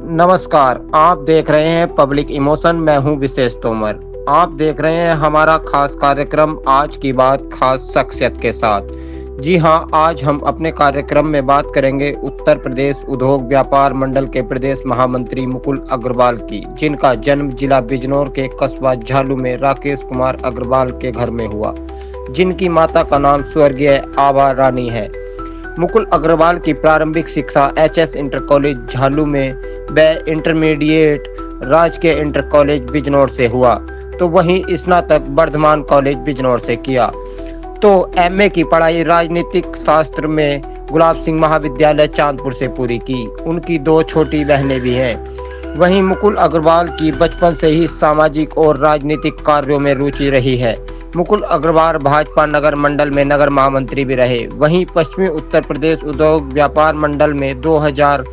नमस्कार, आप देख रहे हैं पब्लिक इमोशन। मैं हूं विशेष तोमर। आप देख रहे हैं हमारा खास कार्यक्रम आज की बात खास शख्सियत के साथ। जी हां, आज हम अपने कार्यक्रम में बात करेंगे उत्तर प्रदेश उद्योग व्यापार मंडल के प्रदेश महामंत्री मुकुल अग्रवाल की, जिनका जन्म जिला बिजनौर के कस्बा झालू में राकेश कुमार अग्रवाल के घर में हुआ, जिनकी माता का नाम स्वर्गीय आभा रानी है। मुकुल अग्रवाल की प्रारंभिक शिक्षा एचएस इंटर कॉलेज झालू में व इंटरमीडिएट राजकीय इंटर कॉलेज बिजनौर से हुआ, तो वहीं स्नातक वर्धमान कॉलेज बिजनौर से किया। तो एमए की पढ़ाई राजनीतिक शास्त्र में गुलाब सिंह महाविद्यालय चांदपुर से पूरी की। उनकी 2 छोटी बहनें भी हैं। वहीं मुकुल अग्रवाल की बचपन से ही सामाजिक और राजनीतिक कार्यों में रुचि रही है। मुकुल अग्रवाल भाजपा नगर मंडल में नगर महामंत्री भी रहे। वहीं पश्चिमी उत्तर प्रदेश उद्योग व्यापार मंडल में 2000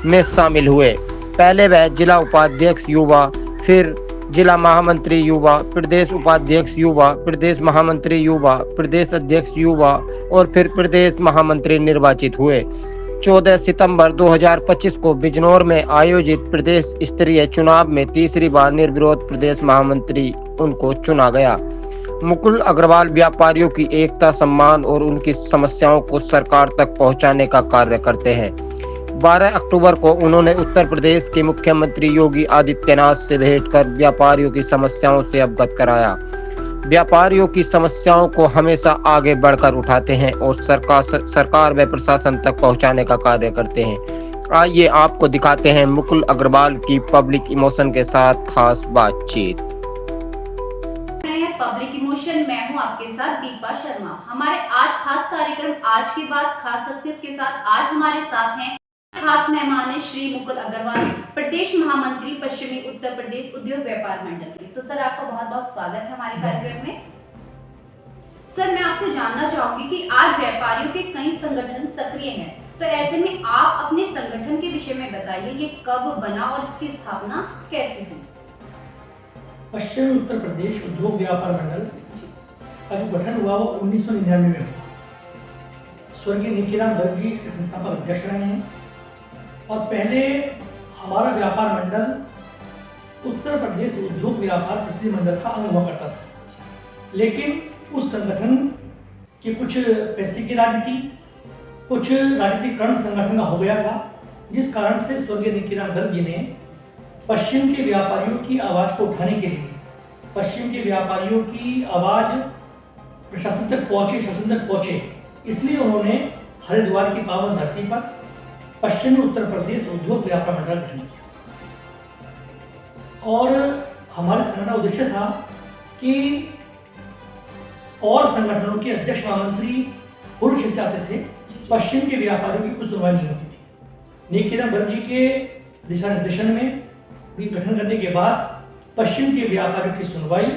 में शामिल हुए। पहले वह जिला उपाध्यक्ष युवा, फिर जिला महामंत्री युवा, प्रदेश उपाध्यक्ष युवा, प्रदेश महामंत्री युवा, प्रदेश अध्यक्ष युवा और फिर प्रदेश महामंत्री निर्वाचित हुए। 14 सितंबर 2025 को बिजनौर में आयोजित प्रदेश स्तरीय चुनाव में तीसरी बार निर्विरोध प्रदेश महामंत्री उनको चुना गया। मुकुल अग्रवाल व्यापारियों की एकता, सम्मान और उनकी समस्याओं को सरकार तक पहुंचाने का कार्य करते हैं। 12 अक्टूबर को उन्होंने उत्तर प्रदेश के मुख्यमंत्री योगी आदित्यनाथ से भेंट कर व्यापारियों की समस्याओं से अवगत कराया। व्यापारियों की समस्याओं को हमेशा आगे बढ़कर उठाते हैं और सरकार व प्रशासन तक पहुंचाने का कार्य करते हैं। आइए आपको दिखाते हैं मुकुल अग्रवाल की पब्लिक इमोशन के साथ खास बातचीत। पब्लिक इमोशन, मैं हूं आपके साथ दीपा शर्मा। हमारे आज खास कार्यक्रम आज की बात खास शख्सियत के साथ आज हमारे साथ हैं खास मेहमान है श्री मुकुल अग्रवाल, प्रदेश महामंत्री पश्चिमी उत्तर प्रदेश उद्योग व्यापार मंडल के। तो सर, आपका बहुत बहुत स्वागत है हमारे कार्यक्रम में। सर, मैं आपसे जानना चाहूंगी कि आज व्यापारियों के कई संगठन सक्रिय हैं, तो ऐसे में आप अपने संगठन के विषय में बताइए, ये कब बना और इसकी स्थापना कैसे हुई? पश्चिमी उत्तर प्रदेश उद्योग व्यापार मंडल का जो गठन हुआ वो 1999 में हुआ। स्वर्गीय निखिलाल गर्ग जी इसके संस्थापक अध्यक्ष रहे हैं और पहले हमारा व्यापार मंडल उत्तर प्रदेश उद्योग व्यापार प्रतिनिधिमंडल का अंग हुआ करता था। लेकिन उस संगठन के कुछ पैसे की राजनीति, कुछ राजनीतिकरण संगठन का हो गया था, जिस कारण से स्वर्गीय निखिलाल गर्ग जी ने पश्चिम के व्यापारियों की आवाज़ को उठाने के लिए, पश्चिम के व्यापारियों की आवाज़ प्रशासन तक पहुँचे, शासन तक पहुँचे, इसलिए उन्होंने हरिद्वार की पावन धरती पर पश्चिमी उत्तर प्रदेश उद्योग व्यापार मंडल गठन किया। और हमारे संगठन का उद्देश्य था कि और संगठनों के अध्यक्ष महामंत्री पूर्व से आते थे, पश्चिम के व्यापारियों की कुछ सुनवाई नहीं होती थी। निखिलाल गर्ग जी के दिशा निर्देशन में भी गठन करने के बाद पश्चिम के व्यापारियों की सुनवाई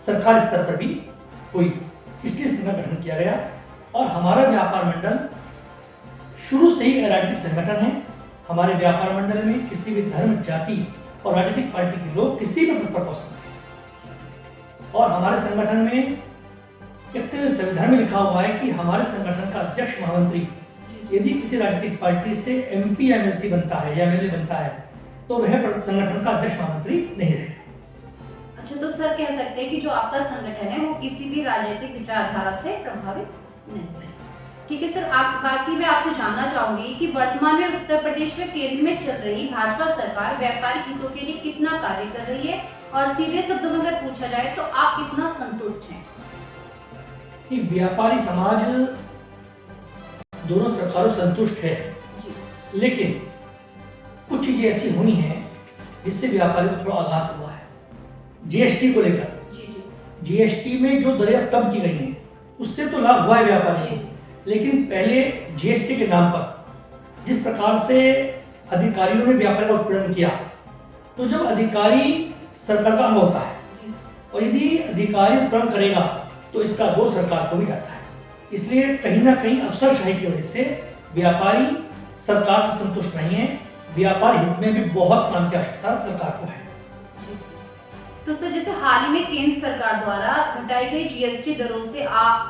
सरकार स्तर पर भी हुई, इसलिए इसका गठन किया गया। और हमारा व्यापार मंडल शुरू से ही राजनीतिक संगठन है। हमारे व्यापार मंडल में किसी भी धर्म, जाति और राजनीतिक पार्टी के लोग किसी भी पद पर पहुंच सकते हैं। और हमारे संगठन में एक संविधान में लिखा हुआ है कि हमारे संगठन का अध्यक्ष महामंत्री यदि किसी राजनीतिक पार्टी से MP MLC बनता है या MLA बनता है तो वह संगठन का अध्यक्ष महामंत्री नहीं रहेगा। अच्छा, तो सर कह सकते हैं कि जो आपका संगठन है वो किसी भी राजनीतिक विचारधारा से प्रभावित नहीं है। ठीक है सर, बाकी मैं आपसे जानना चाहूंगी कि वर्तमान में उत्तर प्रदेश में केंद्र में चल रही भाजपा सरकार व्यापारिक हितों के लिए कितना कार्य कर रही है, और सीधे शब्दों में अगर पूछा जाए तो आप कितना संतुष्ट हैं? व्यापारी समाज दोनों सरकारों से संतुष्ट है, लेकिन कुछ चीजें ऐसी होनी है जिससे व्यापारी को थोड़ा आघात हुआ है। GST को लेकर GST में जो दरें अब कम की गई हैं उससे तो लाभ हुआ है व्यापारी को, लेकिन पहले GST के नाम पर जिस प्रकार से अधिकारियों ने व्यापारी का उत्पीड़न किया, तो जब अधिकारी सरकार का अंग होता है और यदि अधिकारी उत्पीड़न करेगा तो इसका दोष सरकार को भी जाता है। इसलिए कहीं ना कहीं अफसरशाही की वजह से व्यापारी सरकार से संतुष्ट नहीं है। व्यापार हित में भी बहुत काम की आवश्यकता सरकार को है। तो तो सर जैसे हाल ही में केंद्र सरकार द्वारा घटाई गई जीएसटी दरों से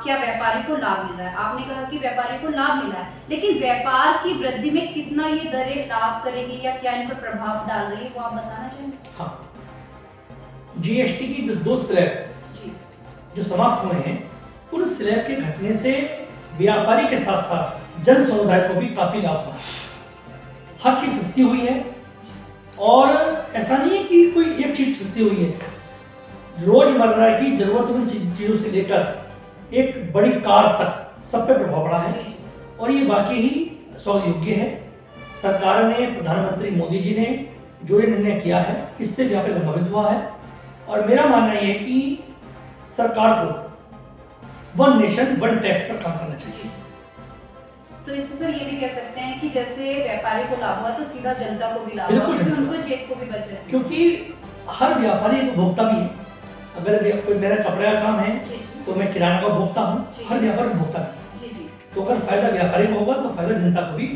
क्या व्यापारी को लाभ मिल रहा है? आपने कहा कि व्यापारी को लाभ मिला है, लेकिन व्यापार की वृद्धि में कितना ये दरें लाभ करेगी या क्या इन पर प्रभाव डाल रही है, वो आप बताना चाहेंगे? हाँ, जीएसटी की जो 2 स्लैब जो समाप्त हुए हैं, उन स्लैब के घटने से व्यापारी के साथ साथ जन समुदाय को भी काफी लाभ हुआ। हर चीज सस्ती हुई है और ऐसा नहीं है कि कोई एक चीज सस्ती हुई है। रोजमर्रा की जरूरतमंद चीजों से लेकर एक बड़ी कार तक सब पे प्रभाव पड़ा है और ये वाकई ही स्वागत योग्य है। सरकार ने, प्रधानमंत्री मोदी जी ने जो ये निर्णय किया है, इससे व्यापार लाभान्वित हुआ है और मेरा मानना यह है कि सरकार को 1 नेशन 1 टैक्स पर काम करना चाहिए। तो इससे सर ये भी कह सकते हैं कि जैसे व्यापारी को लाभ हुआ तो सीधा जनता को भी लाभ हुआ, क्योंकि उनको जेब को भी बच रहा है। क्योंकि हर व्यापारी एक उपभोक्ता भी है। अगर कोई मेरा कपड़े का काम है तो मैं किराना का उपभोक्ता हूँ, हर व्यापारी उपभोक्ता भी। तो अगर फायदा व्यापारी को होगा तो फायदा जनता को भी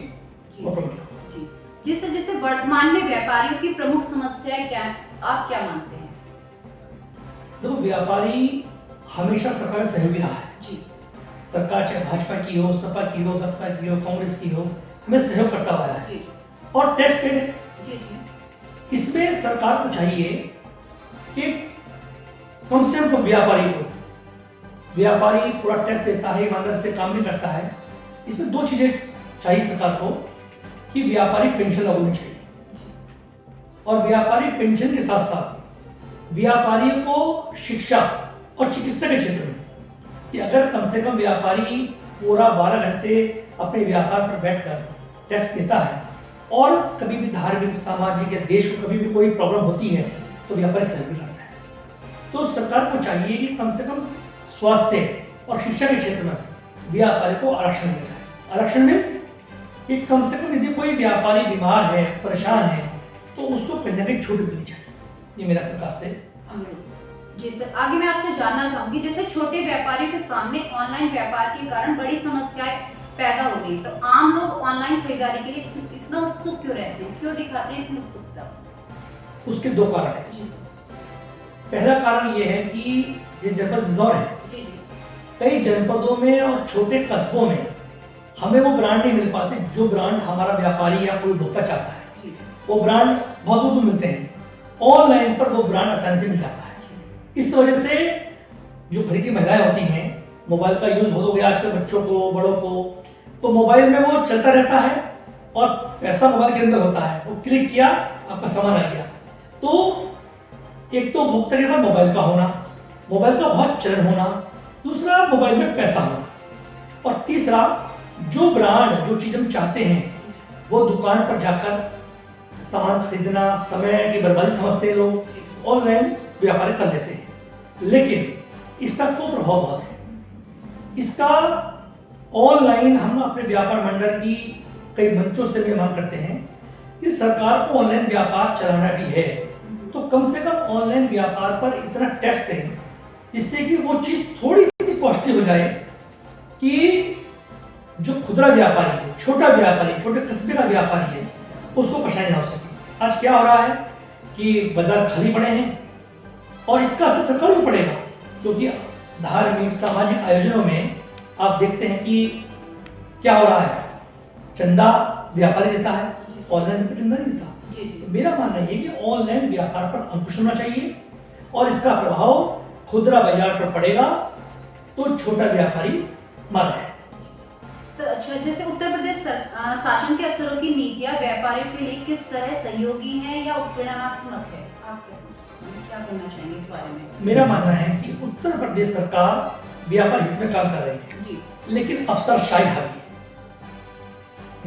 ऑटोमेटिक होगा। जिससे जैसे वर्तमान में व्यापारियों की प्रमुख समस्याएं क्या है, आप क्या मानते हैं? देखो, व्यापारी हमेशा सरकार सहयोगी रहा है। सरकार चाहे भाजपा की हो, सपा की हो, बसपा की हो, कांग्रेस की हो, हमें सहयोग करता हुआ है और टैक्स पेड है। इसमें सरकार को चाहिए कि कम से कम व्यापारी पूरा टैक्स देता है, ईमानदारी से काम नहीं करता है। इसमें 2 चीजें चाहिए सरकार को कि व्यापारी पेंशन लागू होनी चाहिए और व्यापारी पेंशन के साथ साथ व्यापारियों को शिक्षा और चिकित्सा के क्षेत्र में कि अगर कम से कम व्यापारी पूरा 12 घंटे अपने व्यापार पर बैठकर टैक्स देता है और कभी भी धार्मिक, सामाजिक या देश को कभी भी कोई प्रॉब्लम होती है तो व्यापारी सहयोग करता है। तो सरकार को चाहिए कि कम से कम स्वास्थ्य और शिक्षा के क्षेत्र में व्यापारी को आरक्षण देना है। आरक्षण मीन्स कि कम से कम यदि कोई व्यापारी बीमार है, परेशान है, तो उसको कहीं ना कहीं छूट मिलनी चाहिए। ये मेरा सरकार से। जी सर, आगे मैं आपसे जानना चाहूंगी, जैसे छोटे व्यापारियों के सामने ऑनलाइन व्यापार के कारण बड़ी समस्याएं पैदा हो गई, तो आम लोग ऑनलाइन खरीदारी के लिए इतना उत्सुक क्यों रहते हैं, क्यों दिखाते हैं इतनी उत्सुकता? उसके 2 कारण हैं। पहला कारण ये है कि ये जनपद बिजनौर है, कई जनपदों में और छोटे कस्बों में हमें वो ब्रांड नहीं मिल पाते जो ब्रांड हमारा व्यापारी या कोई उपभोक्ता चाहता है। वो ब्रांड बहुत दूर मिलते हैं, ऑनलाइन पर वो ब्रांड आसानी से मिल जाता है। इस वजह से जो घर की महिलाएं होती हैं, मोबाइल का यूज बहुत हो गया आजकल, बच्चों को, बड़ों को, तो मोबाइल में वो चलता रहता है और पैसा मोबाइल के अंदर होता है। वो क्लिक किया, आपका सामान आ गया। तो एक तो उपभोक्ता के पास मोबाइल का होना, मोबाइल का बहुत चलन होना, दूसरा मोबाइल में पैसा होना और तीसरा जो ब्रांड, जो चीज़ हम चाहते हैं वो दुकान पर जाकर सामान खरीदना, समय की बर्बादी समझते हैं लोग, ऑनलाइन व्यापार कर लेते हैं। लेकिन इसका कुप्रभाव बहुत है। इसका ऑनलाइन हम अपने व्यापार मंडल की कई मंचों से भी मांग करते हैं कि सरकार को ऑनलाइन व्यापार चलाना भी है तो कम से कम ऑनलाइन व्यापार पर इतना टैक्स दें जिससे कि वो चीज़ थोड़ी सी कॉस्टली हो जाए कि जो खुदरा व्यापारी है, छोटा व्यापारी, छोटे कस्बे का व्यापारी है, उसको परेशानी ना हो सके। आज क्या हो रहा है कि बाजार खाली पड़े हैं और इसका असर सरकार को पड़ेगा, क्योंकि धार्मिक, सामाजिक आयोजनों में आप देखते हैं कि क्या हो रहा है, चंदा व्यापारी देता है, ऑनलाइन पर चंदा नहीं देता। तो मेरा मानना ये कि ऑनलाइन व्यापार पर अंकुश होना चाहिए और इसका प्रभाव खुदरा बाजार पर पड़ेगा तो छोटा व्यापारी मर है। सर अच्छा, जैसे उत्तर प्रदेश शासन के अफसरों की नीतियां व्यापारियों के लिए किस तरह सहयोगी हैं या उत्पीड़नात्मक है, आप क्या कहना चाहेंगे इस बारे में? मेरा मानना है कि उत्तर प्रदेश सरकार व्यापार हित में काम कर रही है, लेकिन अफसरशाही हावी।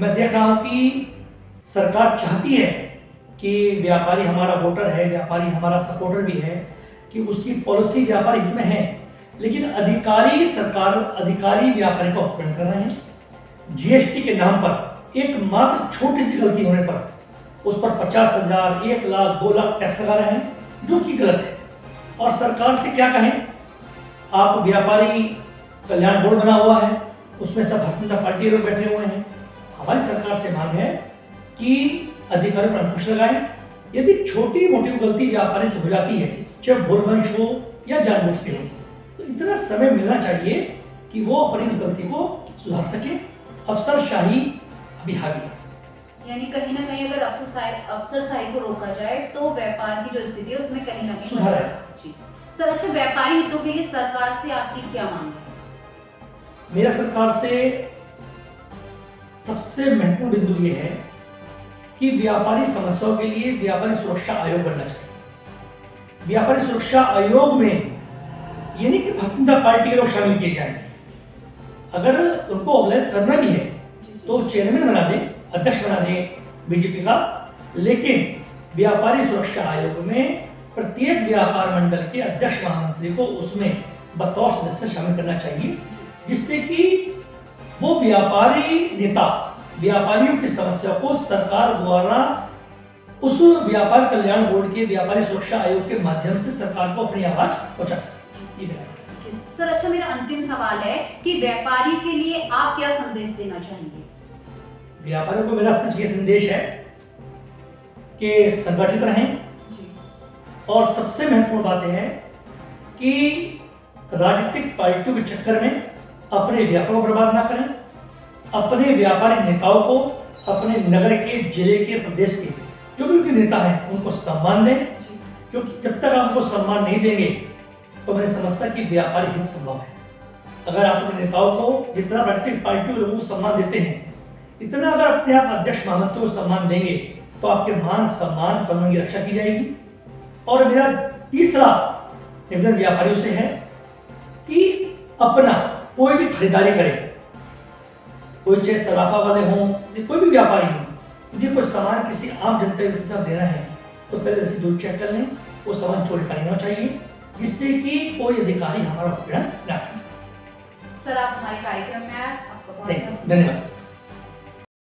मैं देख रहा हूं कि सरकार चाहती है कि व्यापारी हमारा वोटर है, व्यापारी हमारा सपोर्टर भी है, कि उसकी पॉलिसी व्यापारी हित में है, लेकिन अधिकारी व्यापारी का उत्पीड़न कर रहे हैं। जीएसटी के नाम पर एक मात्र छोटी सी गलती होने पर उस पर 50,000, 1 लाख, 2 लाख टैक्स लगा रहे हैं, जो कि गलत है। और सरकार से क्या कहें, आप व्यापारी कल्याण बोर्ड बना हुआ है, उसमें सब भारतीय जनता पार्टी लोग बैठे हुए हैं। हमारी सरकार से मांग है कि अधिकारियों पर अंकुश लगाएं, यदि छोटी मोटी गलती व्यापारी से हो जाती है, चाहे भूलवश हो या जानबूझ के हो, तो इतना समय मिलना चाहिए कि वो अपनी उस गलती को सुधार सके। अफसरशाही अभी हावी है। यानी कहीं ना कहीं अगर अफसरशाही को रोका जाए तो व्यापार की जो स्थिति है उसमें कहीं ना कहीं सुधार है। जी सर, अच्छा व्यापारी हितों के लिए सरकार से आपकी क्या मांग है? मेरा सरकार से सबसे महत्वपूर्ण बिंदु ये है कि व्यापारी समस्याओं के लिए व्यापारी सुरक्षा आयोग बनना चाहिए। व्यापारी सुरक्षा आयोग में ये नहीं कि भारतीय जनता पार्टी के लोग शामिल किए जाएंगे। अगर उनको ऑर्गेनाइज करना भी है तो चेयरमैन बना दें, अध्यक्ष बना दें बीजेपी का, लेकिन व्यापारी सुरक्षा आयोग में प्रत्येक व्यापार मंडल के अध्यक्ष महामंत्री को उसमें बतौर सदस्य शामिल करना चाहिए, जिससे कि वो व्यापारी नेता व्यापारियों की समस्या को सरकार द्वारा उस व्यापार कल्याण बोर्ड के व्यापारी सुरक्षा आयोग के माध्यम से सरकार को अपनी आवाज पहुंचा सके। सर, अच्छा मेरा अंतिम सवाल है कि व्यापारी के लिए आप क्या संदेश देना चाहेंगे? व्यापारियों को मेरा सिर्फ ये संदेश है कि संगठित रहें, और सबसे महत्वपूर्ण बात यह है कि राजनीतिक पार्टियों के चक्कर में अपने व्यापार को बर्बाद ना करें। अपने व्यापारी नेताओं को अपने नगर के, जिले के, प्रदेश के जो भी उनके नेता हैं उनको सम्मान दें, क्योंकि जब तक आप उनको सम्मान नहीं देंगे तो मैं समझता कि व्यापारी हित संभव है। अगर आप अपने नेताओं को जितना राजनीतिक पार्टियों के लोगों को सम्मान देते हैं, इतना अगर अपने आप अध्यक्ष महामंत्री को सम्मान देंगे तो आपके मान सम्मान सम्मान की रक्षा की जाएगी। और मेरा तीसरा निवेदन व्यापारियों से है कि अपना कोई भी खरीदारी करे, कोई चाहे सराफा वाले हों, कोई भी व्यापारी हो, यदि कोई सामान किसी आम जनता के साथ देना है तो पहले रसीद दूर चेक कर लें, वो सामान चोरी का नहीं होना चाहिए, जिससे कि कोई अधिकारी हमारा उत्पीड़न न कर सके। सर, आप हमारे कार्यक्रम में आए, आपका बहुत धन्यवाद।